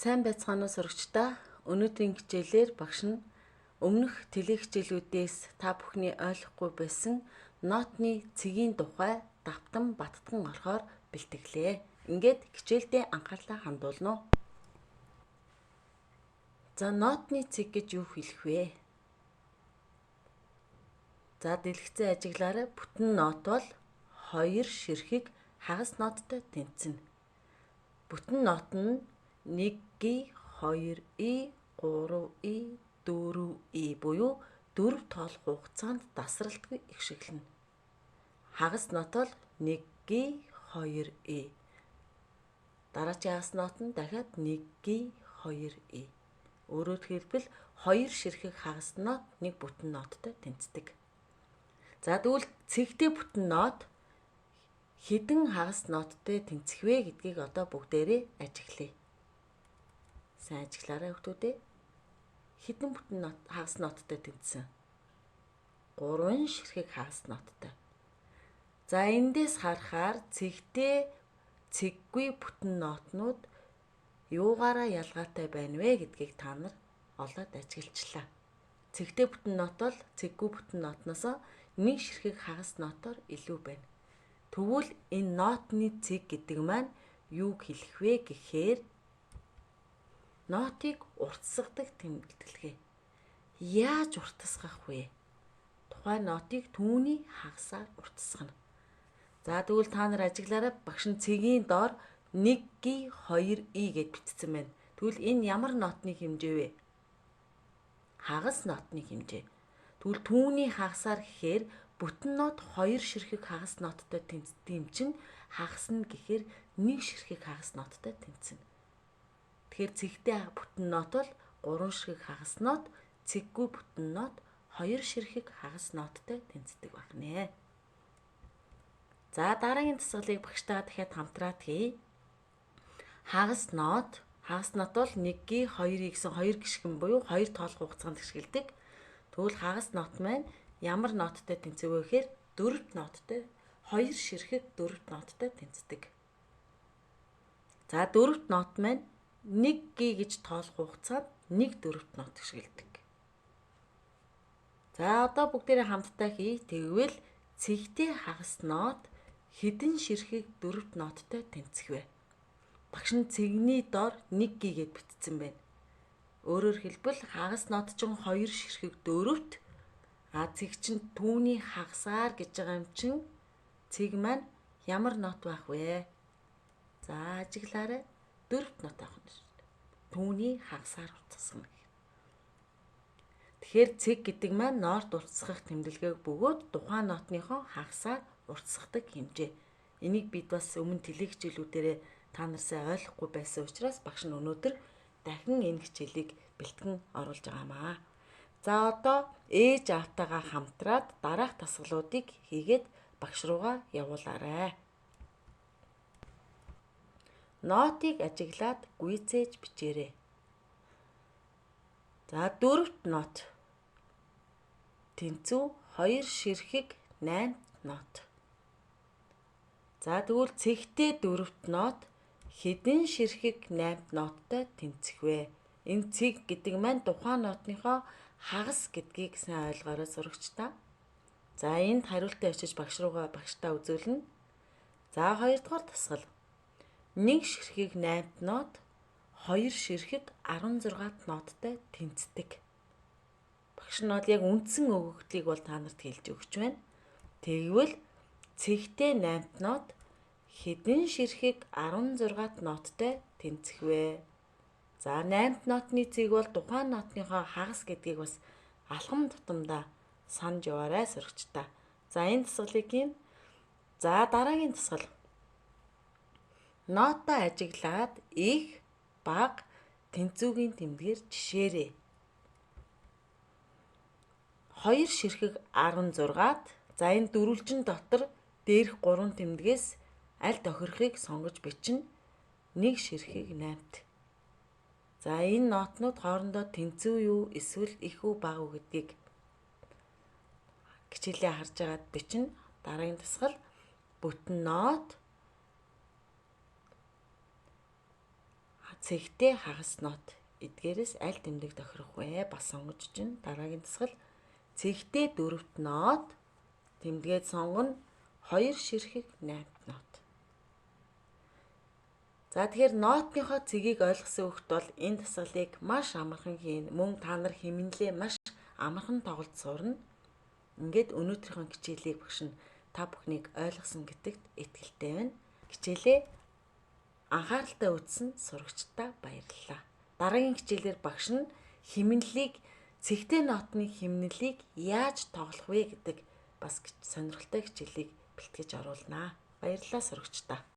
Сайн байцгаана уу сурагчдаа. Өнөөдрийн хичээлээр багш нь өмнөх телехичээлүүдээс та бүхний ойлгохгүй байсан нотны цэгийн тухай давтан баттан орохоор бэлтгэлээ. Ингээд хичээлдээ анхаарлаа хандуулна уу. За нотны цэг гэж юу хэлэх вэ? За дэлгэцэн ажиглаараа бүтэн нот бол хоёр ширхэг хагас ноттой тэнцэнэ. Бүтэн нот нь 1 2 и 3 и 4 и буюу 4 тоол хугацаанд тасралтгүй ихшиглэнэ. Хагас нот бол 1 2 и. Дараагийн хагас нот нь дахиад 1 2 и. Өөрөөр хэлбэл хоёр ширхэг хагас нот нэг бүтэн ноттой тэнцдэг. За тэгвэл цэгтэй бүтэн нот хэдэн хагас ноттой тэнцэх вэ гэдгийг одоо бүгдээрээ ажиглая. Сайн ажиглаарай хүүхдүүдээ. Хэдэн бүтэн нот хагас ноттой тэнцсэн? 3 ширхэг хагас ноттой. За эндээс харахаар цэггүй бүтэн нотнууд юугаараа ялгаатай байна вэ гэдгийг та нар олоод ажиглалчлаа. Цэгтэй бүтэн нот бол цэггүй бүтэн нотноос нэг ширхэг хагас нотоор илүү байна. Тэгвэл энэ нотны цэг гэдэг маань юуг хэлэх вэ гэхээр нотыг уртсгадаг тэмдэглэгээ. Яаж уртсгах вэ? Тухайн нотыг түүний хагасаар уртсгана. За тэгвэл та нар ажиглаараа багш нь цэгийн доор 1 2 и гэд бичсэн байна. Тэгвэл энэ ямар нотны хэмжээ вэ? Хагас нотны хэмжээ. Тэгвэл түүний хагасаар гэхээр бүтэн нот 2 ширхэг хагас ноттой тэнцдэг чинь хагас нь гэхээр 1 ширхэг хагас ноттой тэнцэнэ. Тэгэхээр цэгтэй бүтэн нот бол 3 ширхэг хагас нот, цэггүй бүтэн нот 2 ширхэг хагас ноттой тэнцдэг байна. За дараагийн дасгалыг багштайгаа дахиад хамтраад хий. Хагас нот бол 1 2 гэсэн 2 гишгэн буюу 2 тоол хугацаанд гიშгэлдэг. Тэгвэл хагас нот маань ямар ноттой тэнцэх вэ гэхээр 4 ноттой 2 ширхэг 4 ноттой тэнцдэг. За 4 нот маань 1 гэж тоол хугацаанд 1 4 нот гიშгэлдэг. За одоо бүгдээрээ хамтдаа хий. Тэгвэл цэгтэй хагас нот хэдэн ширхэг 4 ноттой тэнцэх вэ? Багш нь цэгний доор 1 гэд бичсэн байна. Өөрөөр хэлбэл хагас нот чинь 2 ширхэг 4-т цэг чинь түүний хагасаар гэж байгаа юм чинь цэг маань ямар нот байх вэ? За ажиглаарай. 4 нот авах нь шүү дээ. Түүний хагасаар уртсгана гэх. Тэгэхээр цэг гэдэг маань нот уртсгах тэмдэглэгээг бөгөөд тухайн нотныхоо хагасаар уртсгадаг хэмжээ. Энийг бид бас өмнө телехичээлүүдээрээ та нар сайн ойлгохгүй байсан учраас багш нь өнөөдөр дахин энэ хичээлийг бэлтгэн оруулж байгаамаа. За одоо ээж аавтайгаа хамтраад дараах дасгалуудыг хийгээд багш руугаа явуулаарай. Нотыг ажиглаад гүйцээж бичээрэй. За 4-т нот тэнцүү 2 ширхэг 8 нот. За тэгвэл цэгтэй 4-т нот хэдэн ширхэг 8 ноттой тэнцэх вэ? Энэ цэг гэдэг маань тухайн нотныхоо хагас гэдгийг сайн ойлгоорой сурагчдаа. За энд хариултаа очиж багштаа үзүүлнэ. За 2 дугаар дасгал. 1 ширхэг 8 нот 2 ширхэг 16 ноттой тэнцдэг. Багш нь бол яг үндсэн өгөгдлийг бол та нарт хэлж өгч байна. Тэгвэл цэгтэй 8 нот хэдэн ширхэг 16 ноттой тэнцэх вэ? За 8 нотны цэг бол тухайн нотныхоо хагас гэдгийг бас алхам тутамдаа санаж яваарай сурагчдаа. За энэ дасгалыг хийн. За дараагийн дасгал. Нотоо ажиглаад их, бага тэнцүүгийн тэмдгээр жишээрэй. 2 ширхэг 16-т за энэ дөрвөлжин дотор дээрх 3 тэмдгээс аль тохирохыг сонгож бичнэ. 1 ширхэг 8-т. За энэ нотнууд хоорондоо тэнцүү юу эсвэл их үү бага үү гэдгийг хичээлээ харж агаад бичнэ. Дараагийн дасгал бүтэн нот цэгтэй хагас нот эдгээрээс аль тэмдэг тохирох вэ? Бас сонгож чинь. Дараагийн дасгал цэгтэй дөрөвт нот тэмдгээд сонгоно 2 ширхэг 8-т нот. За тэгэхээр нотныхоо цэгийг ойлгосон хүүхэд бол энэ дасгалыг маш амархан хийн. Мөн та нар хэмнэлээ маш амархан тоглож сурна. Ингээд өнөөдрийнхөө хичээлийг багш нь та бүхнийг ойлгосон гэдэгт итгэлтэй байна. Хичээлээ анхааралтай үзсэн сурагчдаа баярлалаа. Дараагийн хичээлээр багш нь хэмнэлийг цэгтэй нотны хэмнэлийг яаж тоглох вэ гэдэг бас сонирхолтой хичээлийг бэлтгэж оруулнаа. Баярлалаа сурагчдаа.